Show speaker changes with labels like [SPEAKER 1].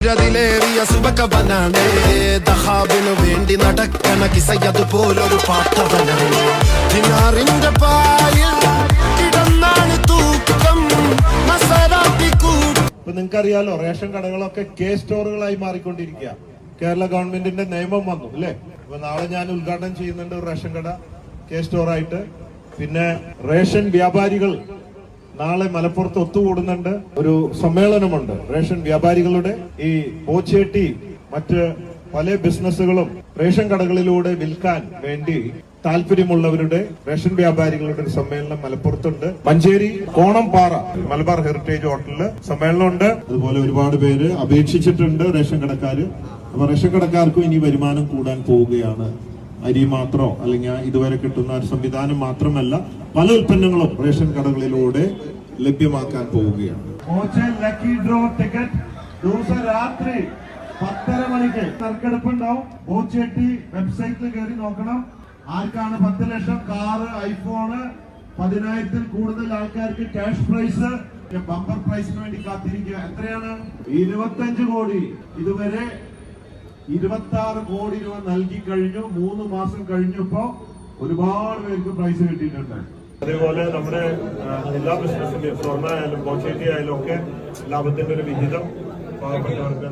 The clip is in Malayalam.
[SPEAKER 1] ിലേറിയ സുബകവനാണ് ദഹാബിനു വേണ്ടി നടക്കണ കിസയതുപോലൊരു പാട്ടവനാണ് ദിനാറിന്റെ പായിൽ കിടന്നാണ് തൂക്കം
[SPEAKER 2] ഇപ്പൊ നിങ്ങൾക്കറിയാലോ റേഷൻ കടകളൊക്കെ കെ സ്റ്റോറുകളായി മാറിക്കൊണ്ടിരിക്കുക. കേരള ഗവൺമെന്റിന്റെ നിയമം വന്നു അല്ലെ. ഇപ്പൊ നാളെ ഞാൻ ഉദ്ഘാടനം ചെയ്യുന്നുണ്ട് ഒരു റേഷൻ കട കെ സ്റ്റോറായിട്ട്. പിന്നെ റേഷൻ വ്യാപാരികൾ നാളെ മലപ്പുറത്ത് ഒത്തുകൂടുന്നുണ്ട്. ഒരു സമ്മേളനമുണ്ട് റേഷൻ വ്യാപാരികളുടെ. ഈ പോച്ചേട്ടി മറ്റ് പല ബിസിനസ്സുകളും റേഷൻ കടകളിലൂടെ വിൽക്കാൻ വേണ്ടി താല്പര്യമുള്ളവരുടെ റേഷൻ വ്യാപാരികളുടെ ഒരു സമ്മേളനം മലപ്പുറത്തുണ്ട്. മഞ്ചേരി കോണംപാറ മലബാർ ഹെറിറ്റേജ് ഹോട്ടലില് സമ്മേളനമുണ്ട്. അതുപോലെ ഒരുപാട് പേര് അപേക്ഷിച്ചിട്ടുണ്ട് റേഷൻ കടക്കാര്. അപ്പൊ റേഷൻ കടക്കാർക്കും ഇനി വരുമാനം കൂടാൻ പോവുകയാണ്. അരി മാത്രമോ അല്ലെങ്കിൽ ഇതുവരെ കിട്ടുന്ന ഒരു സംവിധാനം മാത്രമല്ല, പല ഉൽപ്പന്നങ്ങളും റേഷൻ കടകളിലൂടെ ലഭ്യമാക്കാൻ പോവുകയാണ്. ലക്കി ഡ്രോ ടിക്കറ്റ് ദിവസം രാത്രി 10:30 മണിക്ക് നറുക്കെടുപ്പുണ്ടാവും. ബോച്ചേട്ടി വെബ്സൈറ്റിൽ കയറി നോക്കണം. ആർക്കാണ് 10 ലക്ഷം, കാറ്, ഐഫോണ്, 10,000-ൽ കൂടുതൽ ആൾക്കാർക്ക് ക്യാഷ് പ്രൈസ്, ബമ്പർ പ്രൈസിന് വേണ്ടി കാത്തിരിക്കുക. എത്രയാണ്? 25 കോടി. ഇതുവരെ 26 കോടി രൂപ നൽകി കഴിഞ്ഞു. 3 മാസം കഴിഞ്ഞപ്പോ ഒരുപാട് പേർക്ക് പ്രൈസ് കിട്ടിയിട്ടുണ്ട്. അതേപോലെ നമ്മുടെ എല്ലാ ബിസിനസ്സിന്റെയും സ്വർണ്ണ ആയാലും ബോച്ചേട്ടി ആയാലും ഒക്കെ ലാഭത്തിന്റെ ഒരു വിഹിതം പാവപ്പെട്ടവർക്ക്